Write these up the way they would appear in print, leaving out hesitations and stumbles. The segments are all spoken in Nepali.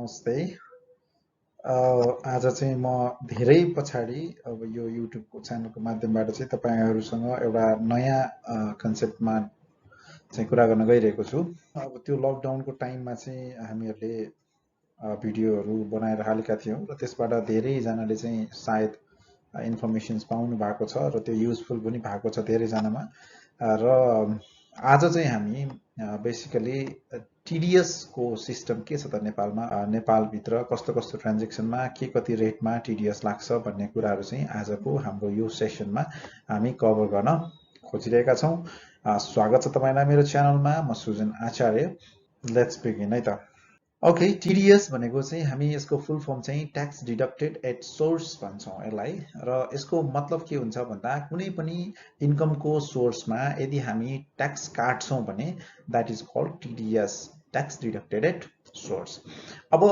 नमस्ते। आज चाहिँ म धेरै पछाडि अब यो युट्युबको च्यानलको माध्यमबाट चाहिँ तपाईहरुसँग एउटा नयाँ कन्सेप्टमा चाहिँ कुरा गर्न गइरहेको छु। अब त्यो लकडाउनको टाइममा चाहिँ हामीहरूले भिडियोहरू बनाएर हालेका थियौँ र त्यसबाट धेरैजनाले चाहिँ सायद इन्फर्मेसन्स पाउनु भएको छ र त्यो युजफुल पनि भएको छ धेरैजनामा। र आज चाहिँ हामी बेसिकली टिडीएस को सिस्टम के छ त नेपालमा, नेपालभित्र कस्तो कस्तो ट्रान्जेक्सनमा के कति रेटमा टिडीएस लाग्छ भन्ने कुराहरू चाहिँ आजको हाम्रो यो सेसनमा हामी कभर गर्न खोजिरहेका छौँ। स्वागत छ तपाईलाई मेरो च्यानलमा। म सुजन आचार्य। लेट्स बिगिन है त। ओके, टिडीएस भनेको चाहिँ हामी यसको फुल फर्म चाहिँ ट्याक्स डिडक्टेड एट सोर्स भन्छौँ यसलाई। र यसको मतलब के हुन्छ भन्दा कुनै पनि इन्कमको सोर्समा यदि हामी ट्याक्स काट्छौँ भने that is called TDS, tax deducted at source. अब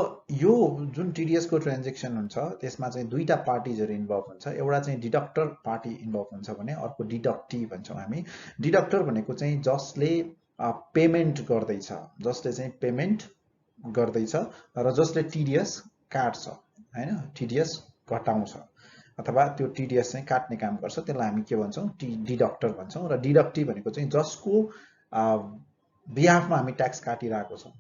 यो जुन टिडीएस को ट्रान्जेक्सन हुन्छ त्यसमा चाहिँ दुईटा पार्टीजहरु इन्भल्भ हुन्छ। एउटा चाहिँ डिडक्टर पार्टी इन्भल्भ हुन्छ भने अर्को डिडक्टी भन्छौँ हामी। डिडक्टर भनेको चाहिँ जसले पेमेन्ट गर्दैछ, जसले चाहिँ पेमेन्ट गर्दैछ र जसले टिडीएस काट्छ हैन, टिडीएस घटाउँछ अथवा त्यो टिडीएस चाहिँ काट्ने काम गर्छ, त्यसलाई हामी के भन्छौँ, डिडक्टर भन्छौँ। र डिडक्टी भनेको चाहिँ जसको बिहाफमा हामी ट्याक्स काटिरहेको छौँ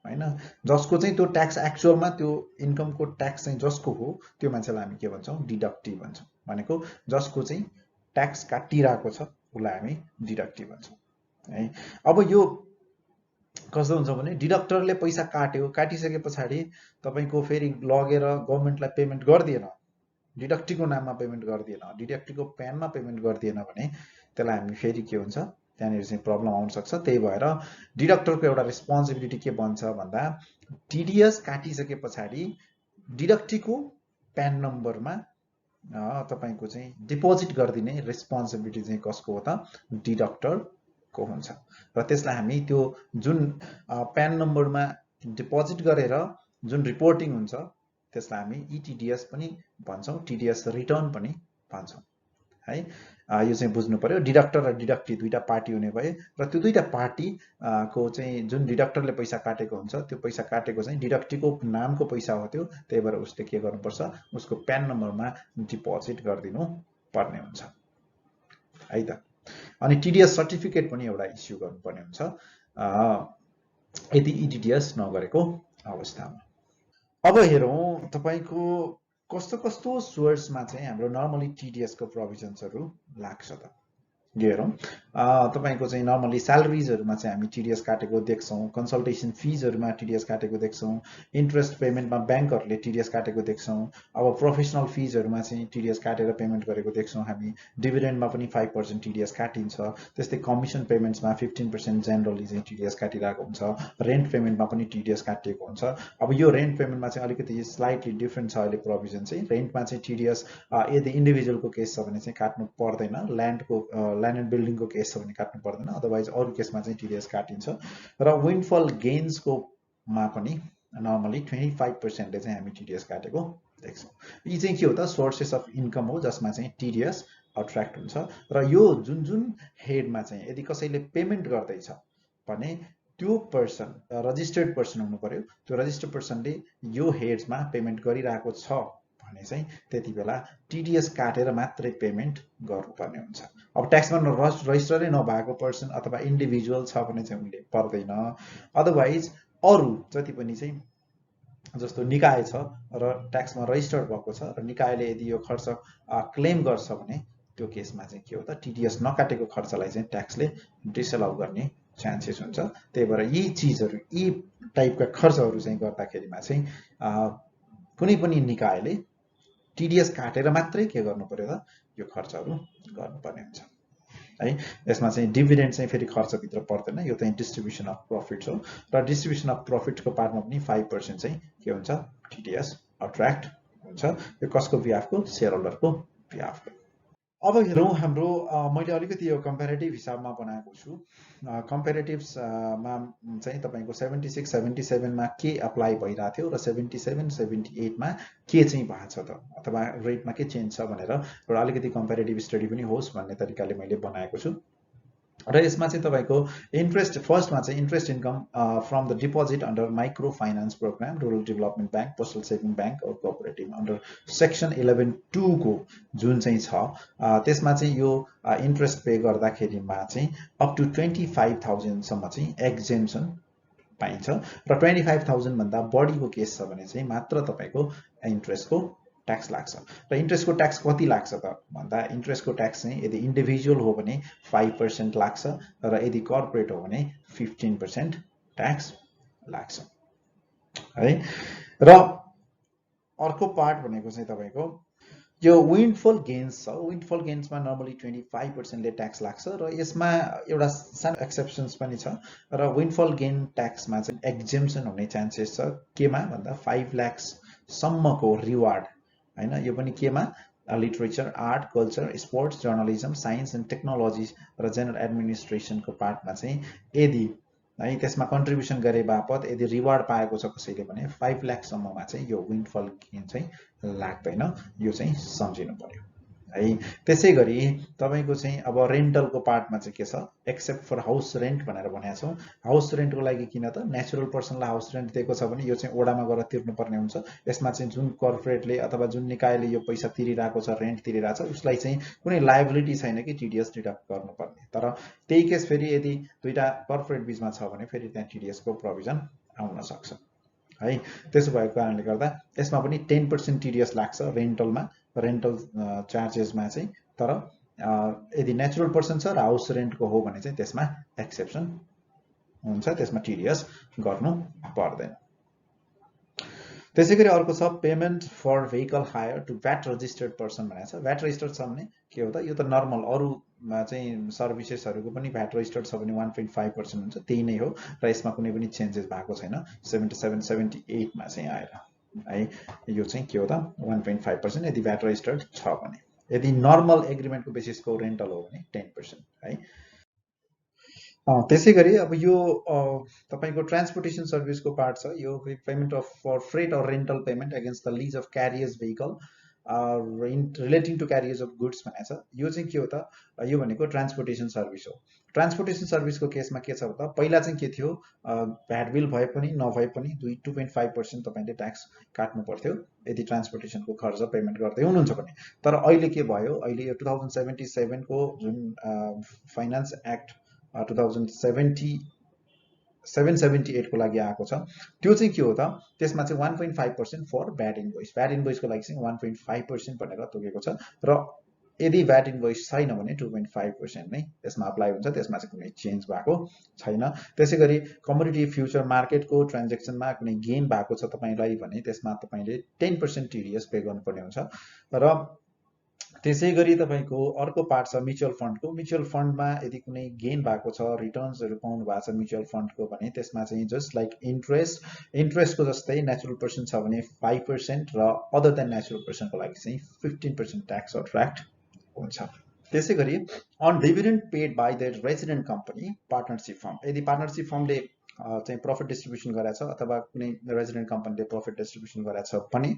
हैन, जसको चाहिँ त्यो ट्याक्स एक्चुअलमा त्यो इन्कमको ट्याक्स चाहिँ जसको हो त्यो मान्छेलाई हामी के भन्छौँ, डिडक्टी भन्छौँ। भनेको जसको चाहिँ ट्याक्स काटिरहेको छ उसलाई हामी डिडक्टी भन्छौँ है। अब यो कस्तो हुन्छ भने डिडक्टरले पैसा काट्यो, काटिसके पछाडि तपाईको फेरि लगेर गभर्नमेन्टलाई पेमेन्ट गर्दिएन, डिडक्टीको नाममा पेमेन्ट गर्दिएन, डिडक्टीको प्यानमा पेमेन्ट गर्दिएन भने त्यसलाई हामी फेरि के हुन्छ, त्यहाँनिर चाहिँ प्रब्लम आउन सक्छ। त्यही भएर डिडक्टरको एउटा रेस्पोन्सिबिलिटी के बन्छ भन्दा टिडीएस काटिसके पछाडि डिडक्टीको प्यान नम्बरमा तपाईको चाहिँ डिपोजिट गरिदिने रेस्पोन्सिबिलिटी चाहिँ कसको हो त, डिडक्टर को हुन्छ। र त्यसलाई हामी त्यो जुन प्यान नम्बरमा डिपोजिट गरेर जुन रिपोर्टिङ हुन्छ त्यसलाई हामी इटिडीएस पनि भन्छौँ, टिडीएस रिटर्न पनि भन्छौँ है। यो चाहिँ बुझ्नु पर्यो। डिडक्टर र डिडक्टी दुईटा पार्टी हुने भए र त्यो दुईटा पार्टी को चाहिँ जुन डिडक्टरले पैसा काटेको हुन्छ त्यो पैसा काटेको चाहिँ डिडक्टीको नामको पैसा हो त्यो, त्यही भएर उसले के गर्नुपर्छ, उसको प्यान नम्बरमा डिपोजिट गरिदिनु पर्ने हुन्छ है त। अनि टिडीएस सर्टिफिकेट पनि एउटा इस्यु गर्नुपर्ने हुन्छ यदि इटिडीएस नगरेको अवस्थामा। अब हेरौँ तपाईको कस्तो कस्तो सोर्समा चाहिँ हाम्रो नर्मली टिडीएस को प्रोभिजन्सहरु लाग्छ त। हेरौँ तपाईको चाहिँ नर्मली स्यालेरिजहरुमा चाहिँ हामी टिडीएस काटेको देख्छौँ, कन्सल्टेसन फिजहरुमा टिडीएस काटेको देख्छौँ, इन्ट्रेस्ट पेमेन्टमा ब्याङ्कहरुले टिडीएस काटेको देख्छौँ, अब प्रोफेसनल फिजहरुमा चाहिँ टिडीएस काटेर पेमेन्ट गरेको देख्छौँ हामी, डिभिडेन्डमा पनि 5% टिडीएस काटिन्छ, त्यस्तै कमिसन पेमेन्ट्समा 15% जेनरली चाहिँ टिडीएस काटिरहेको हुन्छ, रेन्ट पेमेन्टमा पनि टिडीएस काटिएको हुन्छ। अब यो रेन्ट पेमेन्टमा चाहिँ अलिकति स्लाइटली डिफरेन्ट छ अहिले प्रोभिजन चाहिँ। रेन्टमा चाहिँ टिडीएस यदि इन्डिभिजुअलको केस छ भने चाहिँ काट्नु पर्दैन, ल्यान्ड एन्ड बिल्डिङको केस छ भने काट्नु पर्दैन, अदरवाइज अरू केसमा चाहिँ टिडीएस काटिन्छ। र विन्डफल गेन्सको मा पनि नर्मली 25% ले चाहिँ हामी टिडीएस काटेको देख्छौँ। यी चाहिँ के हो त, सोर्सेस अफ इन्कम हो जसमा चाहिँ टिडीएस अट्र्याक्ट हुन्छ। र यो जुन जुन हेडमा चाहिँ यदि कसैले पेमेन्ट गर्दैछ भने त्यो पर्सन रजिस्टर्ड पर्सन हुनु पर्यो, त्यो रजिस्टर्ड पर्सनले यो हेड्समा पेमेन्ट गरिरहेको छ भने चाहिँ त्यति बेला टिडीएस काटेर मात्रै पेमेन्ट गर्नुपर्ने हुन्छ। अब ट्याक्समा रजिस्टरै नभएको पर्सन अथवा इन्डिभिजुअल छ भने चाहिँ उनले पर्दैन। अदरवाइज अरू जति पनि चाहिँ जस्तो निकाय छ र ट्याक्समा रजिस्टर्ड भएको छ र निकायले यदि यो खर्च क्लेम गर्छ भने त्यो केसमा चाहिँ के हो त, टिडीएस नकाटेको खर्चलाई चाहिँ ट्याक्सले डिसअलाउ गर्ने चान्सेस हुन्छ। त्यही भएर यी चिजहरू, यी टाइपका खर्चहरू चाहिँ गर्दाखेरिमा चाहिँ कुनै पनि निकायले टिडीएस काटेर मात्रै के गर्नु पर्यो त, यो खर्चहरू गर्नुपर्ने हुन्छ है। यसमा चाहिँ डिभिडेन्ड चाहिँ फेरि खर्चभित्र पर्दैन, यो चाहिँ डिस्ट्रिब्युसन अफ प्रफिट्स हो र डिस्ट्रिब्युसन अफ प्रफिटको पार्टमा पनि 5% चाहिँ के हुन्छ, टिडीएस अट्र्याक्ट हुन्छ। यो कसको बिहाफको, शेयर होल्डरको बिहाफको। अब हेरौँ हाम्रो मैले अलिकति यो कम्पेरेटिभ हिसाबमा बनाएको छु। कम्पेरेटिभ्समा चाहिँ तपाईको 76 77 मा के अप्लाई भइरहेको थियो र 77 78 मा के चाहिँ भएको छ त, अथवा रेटमा के चेन्ज छ भनेर एउटा अलिकति कम्पेरेटिभ स्टडी पनि होस् भन्ने तरिकाले मैले बनाएको छु। र यसमा चाहिँ तपाईको इन्ट्रेस्ट फर्स्टमा चाहिँ interest income from the deposit under micro finance program rural development bank postal saving bank or cooperative under section 11(2) को जुन चाहिँ छ त्यसमा चाहिँ यो इन्ट्रेस्ट पे गर्दाखेरिमा चाहिँ अप टु 25,000 सम्म चाहिँ एक्जेम्सन पाइन्छ र 25,000 भन्दा बढीको केस छ भने चाहिँ मात्र तपाईको इन्ट्रेस्टको ट्याक्स लाग्छ र इन्ट्रेस्टको ट्याक्स कति लाग्छ त भन्दा इन्ट्रेस्टको ट्याक्स चाहिँ यदि इन्डिभिजुअल हो भने 5% लाग्छ र यदि कर्पोरेट हो भने 15% ट्याक्स लाग्छ है। र अर्को पार्ट भनेको चाहिँ तपाईको यो विन्डफल गेन्स छ विन्डफल गेन्समा नर्मली 25%ले ट्याक्स लाग्छ र यसमा एउटा सानो एक्सेप्सन्स पनि छ र विन्डफल गेन ट्याक्समा चाहिँ एक्जेम्सन हुने चान्सेस छ केमा भन्दा 5 लाख सम्मको रिवार्ड हैन यो पनि केमा literature art culture sports journalism science and technology र जेनरल एडमिनिस्ट्रेसनको पार्टमा चाहिँ यदि है त्यसमा कन्ट्रिब्युसन गरे बापत यदि रिवार्ड पाएको छ कसैले भने 5 लाख सम्ममा चाहिँ यो विन्डफल गेन चाहिँ लाग्दैन यो चाहिँ सम्झिनु पर्यो है। त्यसै गरी तपाईको चाहिँ अब रेन्टलको पार्टमा चाहिँ के छ एक्सेप्ट फर हाउस रेन्ट भनेर भनेको छौं हाउस रेन्टको लागि किन त नेचुरल पर्सनलाई हाउस रेन्ट दिएको छ भने यो चाहिँ ओडामा गएर तिर्नुपर्ने हुन्छ यसमा चाहिँ जुन कर्पोरेटले अथवा जुन निकायले यो पैसा तिरिरहेको छ रेन्ट तिरिरहेको छ उसलाई चाहिँ कुनै लायबिलिटी छैन कि टिडीएस डिडक्ट गर्नुपर्ने तर त्यही केस फेरि यदि दुईटा कर्पोरेट बीचमा छ भने फेरि त्यहाँ टिडीएस को प्रोभिजन आउन सक्छ है। त्यसो भएको कारणले गर्दा यसमा पनि 10% टिडीएस लाग्छ रेन्टलमा रेन्टल चार्जेसमा चाहिँ तर यदि नेचुरल पर्सन छ र हाउस रेन्टको हो भने चाहिँ त्यसमा एक्सेप्सन हुन्छ त्यसमा टिडीएस गर्नु पर्दैन। त्यसैगरी अर्को छ payment for vehicle hire to VAT registered person भनेको छ भ्याट रजिस्टर्ड छ भने के हो त यो त नर्मल अरूमा चाहिँ सर्भिसेसहरूको पनि भ्याट रजिस्टर्ड छ भने 1.5% हुन्छ त्यही नै हो र यसमा कुनै पनि चेन्जेस भएको छैन 77 78 मा चाहिँ आएर है यो चाहिँ के हो त 1.5% यदि भ्याट रजिस्टर्ड छ भने यदि नर्मल एग्रिमेन्टको बेसिसको रेन्टल हो भने 10% है। त्यसै गरी अब यो तपाईको ट्रान्सपोर्टेसन सर्भिसको पार्ट छ यो payment of for freight or rental payment against the lease of carriers vehicle relating to carriers of goods भनेको छ यो चाहिँ के हो त यो भनेको ट्रान्सपोर्टेसन सर्भिस हो ट्रान्सपोर्टेसन सर्भिसको केसमा के छ त पहिला चाहिँ के थियो भ्याट बिल भए पनि नभए पनि 2.5% तपाईले ट्याक्स काट्नु पर्थ्यो यदि ट्रान्सपोर्टेसनको खर्च पेमेन्ट गर्दै हुनुहुन्छ भने तर अहिले के भयो अहिले यो 2077 को जुन फाइनान्स एक्ट 778 को लागि आएको छ त्यो चाहिँ के हो त त्यसमा चाहिँ 1.5% फर भ्याट इन्भोइसको लागि चाहिँ 1.5% भनेर तोकेको छ र यदि भ्याट इन्भोइस छैन भने 2.5% नै त्यसमा अप्लाई हुन्छ त्यसमा चाहिँ कुनै चेन्ज भएको छैन। त्यसै गरी कमोडिटी फ्युचर मार्केटको ट्रान्जेक्सनमा कुनै गेन भएको छ तपाईलाई भने त्यसमा तपाईले 10% टिडीएस पे गर्नुपर्ने हुन्छ र त्यसै गरी तपाईको अर्को पार्ट छ म्युचुअल फन्डको म्युचुअल फन्डमा यदि कुनै गेन भएको छ रिटर्न्सहरु पाउनु भएको छ म्युचुअल फन्डको भने त्यसमा चाहिँ जस्ट लाइक इन्ट्रेस्टको जस्तै नेचुरल पर्सन छ भने 5% र अदर देन नेचुरल पर्सनको लागि चाहिँ 15% ट्याक्स अट्र्याक्ट हुन्छ। त्यसै गरी on dividend paid by the resident company partnership firm यदि पार्टनरशिप फर्मले चाहिँ प्रफिट डिस्ट्रिब्युसन गरेछ अथवा कुनै रेजिडेन्ट कम्पनीले प्रफिट डिस्ट्रिब्युसन गरेछ भने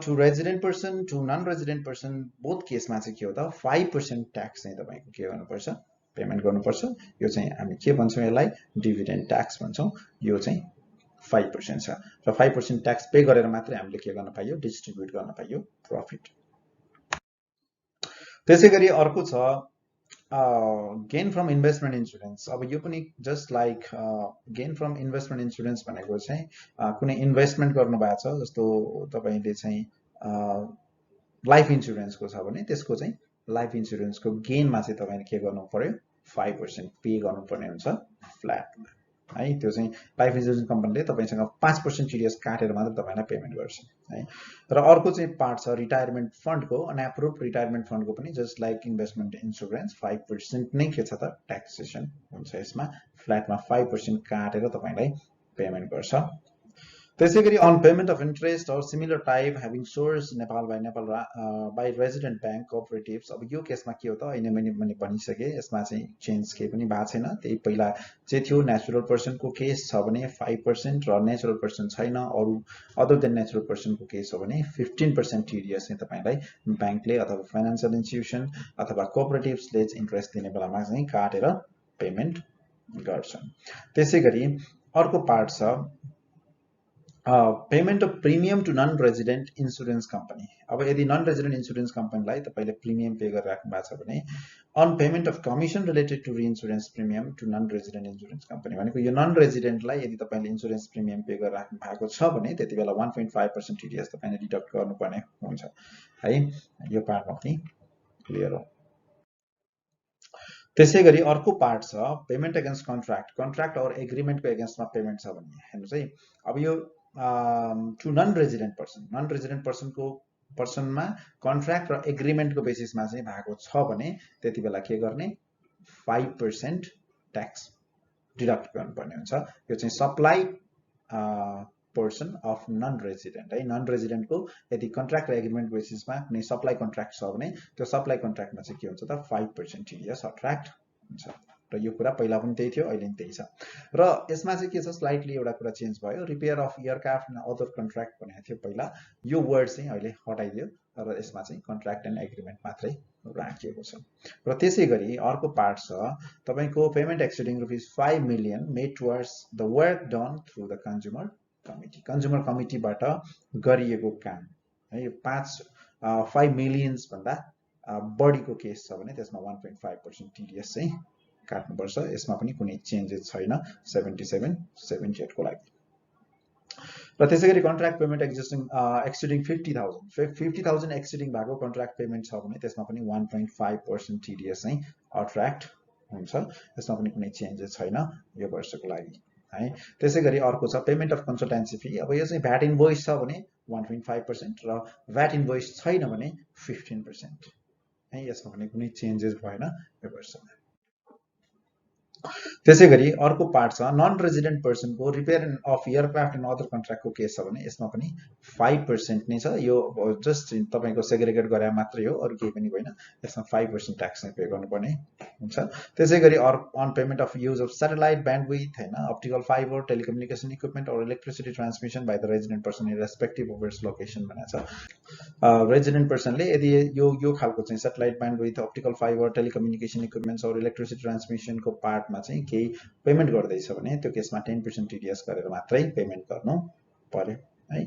to resident person to non-resident person both केसमा चाहिँ के हो त 5% ट्याक्स चाहिँ तपाईको के गर्नुपर्छ पेमेन्ट गर्नुपर्छ यो चाहिँ हामी के भन्छौं यसलाई डिभिडेन्ड ट्याक्स भन्छौं यो चाहिँ 5% छ र 5% ट्याक्स पे गरेर मात्रै हामीले के गर्न पाइयो डिस्ट्रिब्युट गर्न पाइयो प्रफिट। त्यसैगरी अर्को छ गेन फ्रम इन्भेस्टमेन्ट इन्सुरेन्स अब यो पनि just like gain from investment insurance भनेको चाहिँ कुनै इन्भेस्टमेन्ट गर्नु भएको छ जस्तो तपाईले चाहिँ लाइफ इन्सुरेन्सको छ भने त्यसको चाहिँ लाइफ इन्सुरेन्सको गेनमा चाहिँ तपाईले के गर्नु पर्यो 5% पे गर्नुपर्ने हुन्छ फ्ल्याटमा है त्यो चाहिँ लाइफ इन्सुरेन्स कम्पनीले तपाईसँग 5% टिडीएस काटेर मात्र तपाईलाई पेमेन्ट गर्छ है। र अर्को चाहिँ पार्ट छ रिटायरमेन्ट फन्डको अनएप्रुभड रिटायरमेन्ट फन्डको पनि जस्ट लाइक इन्भेस्टमेन्ट इन्सुरेन्स 5% नै के छ त ट्याक्सेसन हुन्छ यसमा फ्ल्याटमा 5% काटेर तपाईलाई पेमेन्ट गर्छ त्यसैगरी on payment of interest or similar type having source Nepal by resident bank cooperatives, अब यो केसमा के हो त, अहिले मैले भनिसके, यसमा चाहिँ चेन्ज केही पनि भएको छैन। त्यही पहिला चाहिँ थियो नेचुरल पर्सनको केस छ भने 5% र नेचुरल पर्सन छैन अरू अदर देन नेचुरल पर्सनको केस हो भने 15% टिडिएस चाहिँ तपाईलाई ब्याङ्कले अथवा फाइनान्शियल इन्स्टिट्युसन अथवा कोअपरेटिभ्सले इन्ट्रेस्ट दिने बेलामा चाहिँ काटेर पेमेन्ट गर्छन्। त्यसैगरी अर्को पार्ट छ payment of premium to non resident insurance company. अब यदि नन रेजिडेन्ट इन्सुरेन्स कम्पनीलाई तपाईँले प्रिमियम पे गरिराख्नु भएको छ भने on payment of commission related to insurance premium to non resident insurance company, भनेको यो नन रेजिडेन्टलाई यदि तपाईँले इन्सुरेन्स प्रिमियम पे गरिराख्नु भएको छ भने त्यति बेला 1.5% टिडिएस तपाईँले डिडक्ट गर्नुपर्ने हुन्छ है। यो पार्टमा पनि क्लियर हो। त्यसैगरी अर्को पार्ट छ पेमेन्ट अगेन्स्ट कन्ट्र्याक्ट अर एग्रिमेन्टको एगेन्स्टमा पेमेन्ट छ भने हेर्नुहोस् है, अब यो टु नन रेजिडेन्ट पर्सनमा कन्ट्र्याक्ट र एग्रिमेन्टको बेसिसमा चाहिँ भएको छ भने त्यति बेला के गर्ने, 5% ट्याक्स डिडक्ट गर्नुपर्ने हुन्छ। यो चाहिँ supply person of non resident है। नन रेजिडेन्टको यदि कन्ट्र्याक्ट र एग्रिमेन्ट बेसिसमा कुनै सप्लाई कन्ट्र्याक्ट छ भने त्यो सप्लाई कन्ट्र्याक्टमा चाहिँ के हुन्छ त, 5% टिडिएस अट्र्याक्ट हुन्छ। र यो कुरा पहिला पनि त्यही थियो, अहिले पनि त्यही छ। र यसमा चाहिँ के छ, स्लाइटली एउटा कुरा चेन्ज भयो, repair of aircraft and other contract भनेको थियो पहिला, यो वर्ड चाहिँ अहिले हटाइदियो र यसमा चाहिँ कन्ट्र्याक्ट एन्ड एग्रिमेन्ट मात्रै राखिएको छ। र त्यसै गरी अर्को पार्ट छ तपाईँको payment exceeding ₹5 million made towards the work done through the consumer committee. Consumer कमिटीबाट गरिएको काम है, यो 5 million भन्दा बढीको केस छ भने त्यसमा 1.5% टिडिएस चाहिँ काट्नुपर्छ। यसमा पनि कुनै चेन्जेस छैन 77-78 को लागि। र त्यसैगरी कन्ट्र्याक्ट पेमेन्ट एक्सिडिङ 50,000 एक्सिडिङ भएको कन्ट्र्याक्ट पेमेन्ट छ भने त्यसमा पनि 1.5% टिडिएस चाहिँ अट्र्याक्ट हुन्छ। यसमा पनि कुनै चेन्जेस छैन यो वर्षको लागि है। त्यसैगरी अर्को छ पेमेन्ट अफ कन्सल्टेन्सी फी। अब यो चाहिँ भ्याट इन्भोइस छ भने 1.5% र भ्याट इन्भोइस छैन भने 15% है। यसमा पनि कुनै चेन्जेस भएन यो वर्षमा। त्यसैगरी अर्को पार्ट छ नन रेजिडेन्ट पर्सनको repair of aircraft and other कन्ट्र्याक्टको केस छ भने यसमा पनि 5% नै छ। यो जस्ट तपाईँको सेग्रिगेट गरे मात्रै हो, अरू केही पनि होइन। यसमा 5% ट्याक्स नै पे गर्नुपर्ने हुन्छ। त्यसैगरी on payment of use of satellite bandwidth हैन, optical fibre, telecommunication equipment or electricity transmission by the resident person in respective of its location भनेको छ। रेजिडेन्ट पर्सनले यदि यो खालको चाहिँ satellite bandwidth, optical fibre, telecommunication equipments or electricity ट्रान्समिसनको पार्ट चाहिँ केही पेमेन्ट गर्दैछ भने त्यो केसमा 10% टिडिएस गरेर मात्रै पेमेन्ट गर्नु पर्यो है।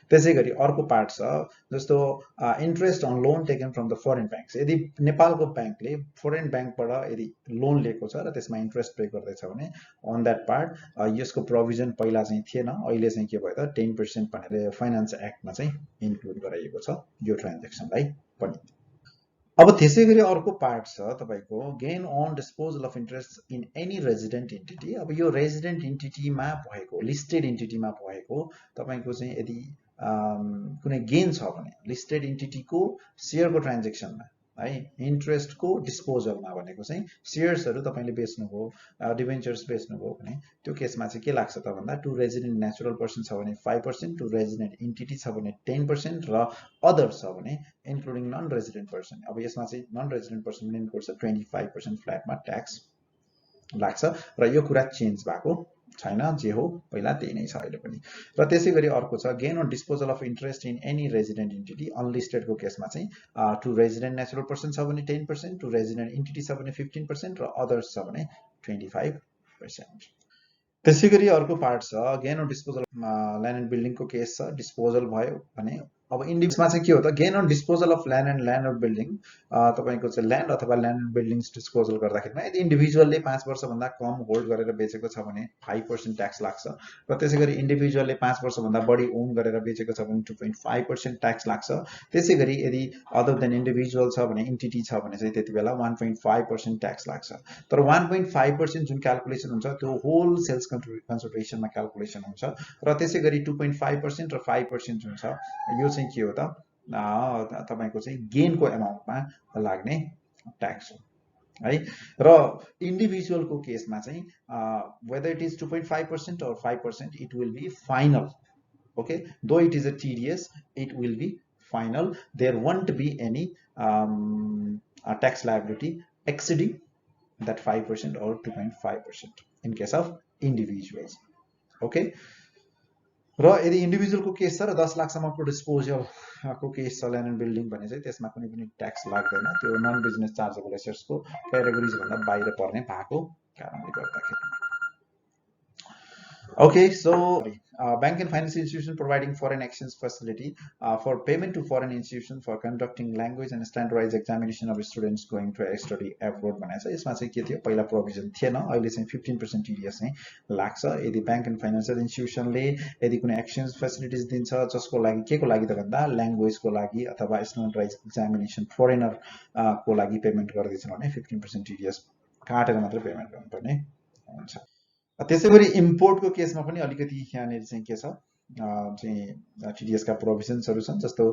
त्यसैगरी अर्को पार्ट छ जस्तो interest on loan taken from the foreign banks. यदि नेपालको ब्याङ्कले फरेन ब्याङ्कबाट यदि लोन लिएको छ र त्यसमा इन्ट्रेस्ट पे गर्दैछ भने अन द्याट पार्ट यसको प्रोभिजन पहिला चाहिँ थिएन, अहिले चाहिँ के भयो त 10% भनेर फाइनान्स एक्टमा चाहिँ इन्क्लुड गराइएको छ यो ट्रान्जेक्सनलाई पनि। अब त्यसैगरी अर्को पार्ट छ तपाईको gain on disposal of interest in any resident entity. अब यो रेजिडेन्ट इन्टिटीमा भएको, लिस्टेड इन्टिटीमा भएको तपाईको चाहिँ यदि कुनै गेन छ भने लिस्टेड इन्टिटीको सेयरको ट्रान्जेक्सनमा है, इन्ट्रेस्टको डिस्पोजलमा भनेको चाहिँ सेयर्सहरु तपाईले बेच्नुभयो, डिबेन्चर्स बेच्नुभयो भने त्यो केसमा चाहिँ के लाग्छ त भन्दा टु रेजिडेन्ट नेचुरल पर्सन छ भने 5%, टु रेजिडेन्ट इन्टिटी छ भने 10% र अदर छ भने इन्क्लुडिङ नन रेजिडेन्ट पर्सन। अब यसमा चाहिँ नन रेजिडेन्ट पर्सन लिनुपर्छ 25% फ्ल्याटमा ट्याक्स लाग्छ र यो कुरा चेन्ज भएको छैन, जे हो पहिला त्यही नै छ अहिले पनि। र त्यसैगरी अर्को छ gain on disposal of interest in any resident entity. अनलिस्टेडको केसमा चाहिँ टु रेजिडेन्ट नेचुरल पर्सन छ भने 10%, टु रेजिडेन्ट इन्टिटी छ भने 15% र अदर्स छ भने 25%। त्यसैगरी अर्को पार्ट छ gain on disposal land and बिल्डिङको केस छ। डिस्पोजल भयो भने अब इन्डिभिजुअलमा चाहिँ के हो त, gain on disposal of land and building तपाईको चाहिँ ल्यान्ड अथवा ल्यान्ड एन्ड बिल्डिङ्स डिस्पोजल गर्दाखेरिमा यदि इन्डिभिजुअलले 5 वर्षभन्दा कम होल्ड गरेर बेचेको छ भने 5% ट्याक्स लाग्छ र त्यसैगरी इन्डिभिजुअलले 5 वर्षभन्दा बढी ओन गरेर बेचेको छ भने 2.5% ट्याक्स लाग्छ। त्यसैगरी यदि अदर देन इन्डिभिजुअल छ भने इन्टिटी छ भने चाहिँ त्यति बेला 1.5% ट्याक्स लाग्छ। तर 1.5% जुन क्याल्कुलेसन हुन्छ त्यो होल सेल्स कन्सिडरेसनमा क्याल्कुलेसन हुन्छ र त्यसैगरी 2.5% र 5% जुन छ यो चाहिँ के हो त तपाईको चाहिँ गेनको एमाउन्टमा लाग्ने ट्याक्स हो है। र इन्डिभिजुअलको केसमा चाहिँ whether it is 2.5% or 5% it will be final Okay, though it is a TDS, it will be final. There won't be any tax liability exceeding that 5% or 2.5% in case of individuals. Okay, र यदि इन्डिभिजुअलको केस छ र 10 लाखसम्मको डिस्पोजलको केस छ ल्यान्ड एन्ड बिल्डिङ भने चाहिँ त्यसमा कुनै पनि ट्याक्स लाग्दैन, त्यो नन बिजनेस चार्जेबल एसेट्सको क्याटेगोरिज भन्दा बाहिर पर्ने भएको कारणले गर्दाखेरि। Okay, so bank and financial institution providing foreign exchange facility for payment to foreign institutions for conducting language and standardized examination of students going to study abroad भनेको छ। यसमा चाहिँ के थियो, पहिला प्रोभिजन थिएन, अहिले चाहिँ 15% TDS चाहिँ लाग्छ यदि ब्याङ्क एन्ड फाइनेन्सियल इन्स्टिट्युसनले यदि कुनै एक्सचेन्ज फेसिलिटिज दिन्छ जसको लागि के को लागि त भन्दा ल्याङ्ग्वेजको लागि अथवा स्ट्यान्डर्डाइज एक्जामिनेसन फरेनर को लागि पेमेन्ट गर्दैछन् भने 15% TDS काटेर मात्र पेमेन्ट गर्नुपर्ने हुन्छ। त्यसै गरी इम्पोर्टको केसमा पनि अलिकति यहाँनिर चाहिँ के छ चाहिँ TDS का प्रोभिजन्सहरू छन्, जस्तो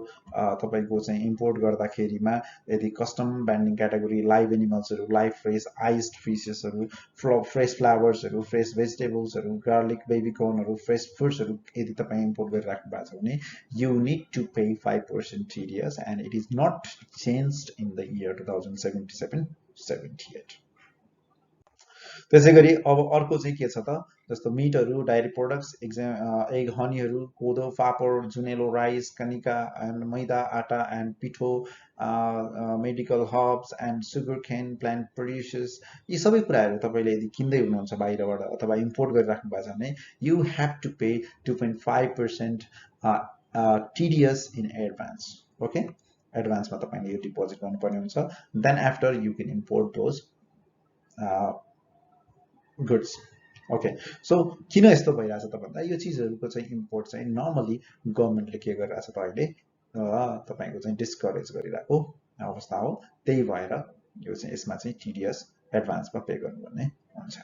तपाईको चाहिँ इम्पोर्ट गर्दाखेरिमा यदि कस्टम ब्यान्डिङ क्याटेगोरी लाइभ एनिमल्सहरू, लाइभ फ्रेस आइस्ड फिसेसहरू, फ्रेस फ्लावर्सहरू, फ्रेस भेजिटेबल्सहरू, गार्लिक बेबी कर्नहरू, फ्रेस फ्रुट्सहरू यदि तपाईँ इम्पोर्ट गरिराख्नु भएको छ भने you need to pay 5% TDS and it is not changed in the year 2077-78। त्यसै गरी अब अर्को चाहिँ के छ त, जस्तो मिटहरू, डायरी प्रोडक्ट्स, एग हनीहरू, कोदो, पापड, जुनेलो, राइस, कनिका एन्ड मैदा, आटा एन्ड पिठो, medical herbs and sugar cane, plant produces, यी सबै कुराहरू तपाईँले यदि किन्दै हुनुहुन्छ बाहिरबाट अथवा इम्पोर्ट गरिराख्नु भएको छ भने you have to pay 2.5% TDS in advance. Okay, एडभान्समा तपाईँले यो डिपोजिट गर्नुपर्ने हुन्छ, then after you can import those goods. Okay, so किन यस्तो भइरहेछ त भन्दा यो चिजहरूको चाहिँ इम्पोर्ट चाहिँ नर्मली गभर्मेन्टले के गरिरहेछ त अहिले तपाईँको चाहिँ डिस्करेज गरिरहेको अवस्था हो, त्यही भएर यो चाहिँ यसमा चाहिँ TDS एडभान्समा पे गर्नुपर्ने हुन्छ।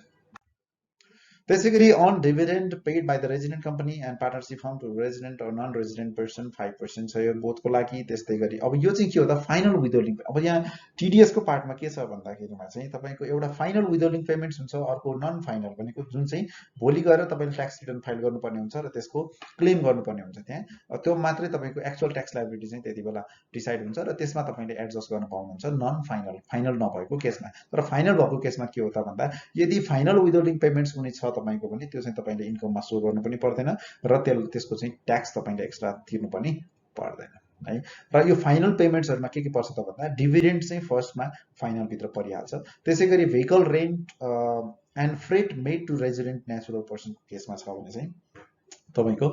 त्यसै गरी on dividend paid by the resident company and partnership firm to resident or non resident person 5% छ यो बोथको लागि। त्यस्तै गरी अब यो चाहिँ के हो त, फाइनल विथहोल्डिङ। अब यहाँ TDS को पार्टमा के छ भन्दाखेरिमा चाहिँ तपाईँको एउटा फाइनल विथहोल्डिङ पेमेन्ट्स हुन्छ, अर्को नन फाइनल भनेको जुन चाहिँ भोलि गएर तपाईँले ट्याक्स रिटर्न फाइल गर्नुपर्ने हुन्छ र त्यसको क्लेम गर्नुपर्ने हुन्छ त्यहाँ, त्यो मात्रै तपाईँको एक्चुअल ट्याक्स लायबिलिटी चाहिँ त्यति बेला डिसाइड हुन्छ र त्यसमा तपाईँले एडजस्ट गर्न पाउनुहुन्छ नन फाइनल, फाइनल नभएको केसमा। तर फाइनल भएको केसमा के हो त भन्दा यदि फाइनल विथहोल्डिङ पेमेन्ट्स कुनै छ तपाईको भने त्यो चाहिँ तपाईले इन्कममा सो गर्नु पनि पर्दैन र त्यसको चाहिँ ट्याक्स तपाईले एक्स्ट्रा तिर्नु पनि पर्दैन है। र यो फाइनल पेमेन्ट्सहरुमा के पर्छ त भन्दा डिभिडेन्ड चाहिँ फर्स्टमा फाइनल भित्र परिहाल्छ। त्यसै गरी vehicle rent and freight made to resident natural पर्सनको केसमा छ भने चाहिँ तपाईको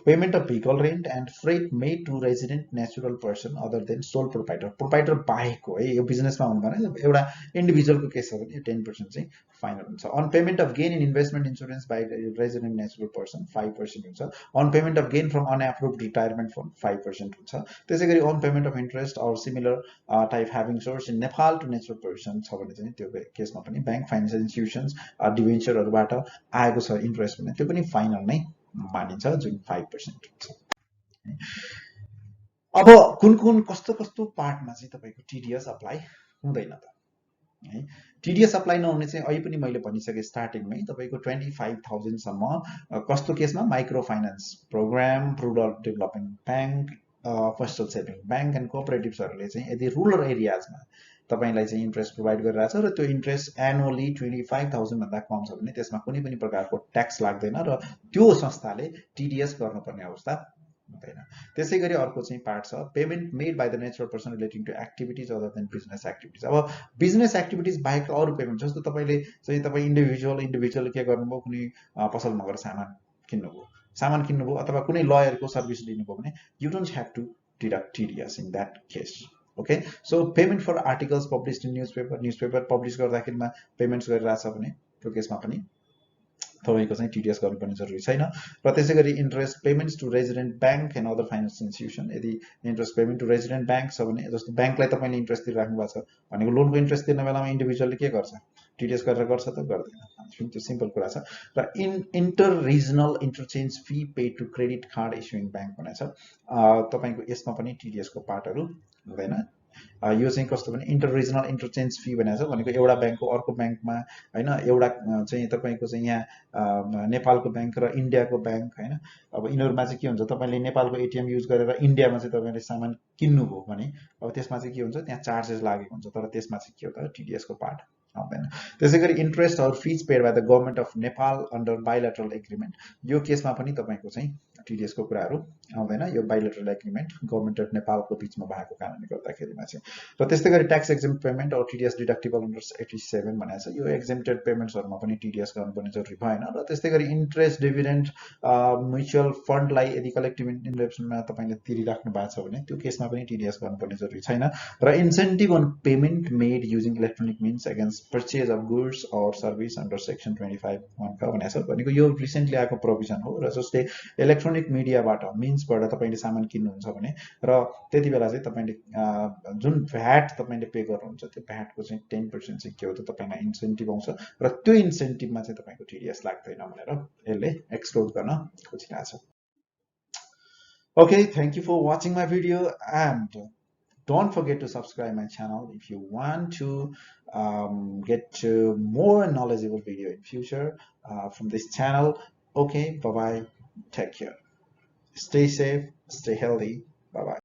payment of vehicle rent and freight made to resident natural person other than sole proprietor, proprietor बाहेकको है, यो बिजनेसमा हुनु भएन, एउटा इन्डिभिजुअलको केस छ भने 10% चाहिँ फाइनल हुन्छ। On payment of gain in investment insurance by resident natural person 5% हुन्छ। On payment of gain from unapproved retirement fund 5% हुन्छ। त्यसै गरी on payment of interest or similar type having source in Nepal to natural person छ भने चाहिँ त्यो केसमा पनि ब्याङ्क, फाइनेन्सियल इन्स्टिट्युसन्स, डिभेन्चरहरूबाट आएको छ इन्ट्रेस्ट भने त्यो पनि फाइनल नै मानिन्छ जुन 5% हुन्छ। अब कुन कुन कस्तो कस्तो पार्टमा चाहिँ तपाईको TDS अप्लाई हुँदैन त है। TDS अप्लाई नहुने चाहिँ अहिले पनि मैले भनिसके स्टार्टिङमै तपाईको 25,000 सम्म कस्तो केसमा micro finance program, rural development bank, postal saving bank and कोअपरेटिभ्सहरूले चाहिँ यदि रुरल एरियाजमा तपाईलाई चाहिँ इन्ट्रेस्ट प्रोभाइड गरिरहेछ र त्यो इन्ट्रेस्ट एनुअली 25,000 भन्दा कम छ भने त्यसमा कुनै पनि प्रकारको ट्याक्स लाग्दैन र त्यो संस्थाले TDS गर्नुपर्ने अवस्था हुँदैन। त्यसै गरी अर्को चाहिँ पार्ट छ payment made by the natural person relating to activities other than business activities. अब बिजनेस एक्टिभिटिज बाहेक अरू पेमेन्ट जस्तो तपाईले चाहिँ तपाईँ इन्डिभिजुअल के गर्नुभयो, कुनै पसलमा गएर सामान किन्नुभयो अथवा कुनै लयरको सर्भिस लिनुभयो भने you don't have to deduct TDS in that case. Okay, so payment for articles published in newspaper publish गर्दाखेरिमा पेमेन्ट्स गरिरहेछ भने त्यो केसमा पनि तपाईको चाहिँ TDS गर्नुपर्ने जरुरी छैन। र त्यसै गरी interest payments to resident bank and other financial institution, यदि interest payment to resident bank छ भने जस्तो ब्याङ्कलाई तपाईले इन्ट्रेस्ट दिइराख्नु भएको छ भनेको लोनको इन्ट्रेस्ट तिर्ने बेलामा इन्डिभिजुअलले के गर्छ, TDS गरेर गर्छ त गर्दैन, त्यो सिम्पल कुरा छ। र inter regional interchange fee paid to credit card issuing bank भनेको छ, तपाईको यसमा पनि TDS को पार्टहरु हुँदैन यो चाहिँ कस्तो भने इन्टर रिजनल इन्टरचेन्ज फी भनेको छ, भनेको एउटा ब्याङ्कको अर्को ब्याङ्कमा होइन, एउटा चाहिँ तपाईँको चाहिँ यहाँ नेपालको ब्याङ्क र इन्डियाको ब्याङ्क होइन, अब यिनीहरूमा चाहिँ के हुन्छ, तपाईँले नेपालको एटिएम युज गरेर इन्डियामा चाहिँ तपाईँले सामान किन्नुभयो भने अब त्यसमा चाहिँ के हुन्छ, त्यहाँ चार्जेस लागेको हुन्छ, तर त्यसमा चाहिँ के हो त टिडिएसको पार्ट आउँदैन। त्यसै गरी interest or fees paid by the government of Nepal under bilateral agreement, यो केसमा पनि तपाईँको चाहिँ टिडिएसको कुराहरू आउँदैन, यो बाइलेटरल एग्रिमेन्ट गभर्मेन्ट अफ नेपालको बिचमा भएको कारणले गर्दाखेरिमा चाहिँ। र त्यस्तै गरी tax exempt payment or TDS deductible under 87 भनेको छ, यो एक्जेम्प्टेड पेमेन्ट्सहरूमा पनि टिडिएस गर्नुपर्ने जरुरी भएन। र त्यस्तै गरी इन्ट्रेस्ट डिभिडेन्ड म्युचुअल फन्डलाई यदि कलेक्टिभ इन्भेस्टमेन्टमा तपाईँले तिरिराख्नु भएको छ भने त्यो केसमा पनि टिडिएस गर्नुपर्ने जरुरी छैन। र incentive on payment made using electronic means against purchase of goods or service under section 25(1) का भनेको छ, भनेको यो रिसेन्टली आएको प्रोभिजन हो। र जसले इलेक्ट्रोनिक मिडियाबाट मिन्सबाट तपाईँले सामान किन्नुहुन्छ भने र त्यति बेला चाहिँ तपाईँले जुन भ्याट तपाईँले पे गर्नुहुन्छ त्यो भ्याटको चाहिँ 10% चाहिँ के हो त तपाईँलाई इन्सेन्टिभ आउँछ, र त्यो इन्सेन्टिभमा चाहिँ तपाईँको टिडिएस लाग्दैन भनेर यसले एक्सक्लुड गर्न खोजिरहेको छ। Okay, thank you for watching my video, and don't forget to subscribe my channel if you want to get more knowledgeable video in future from this channel. Okay, bye bye, take care, stay safe, stay healthy, bye bye.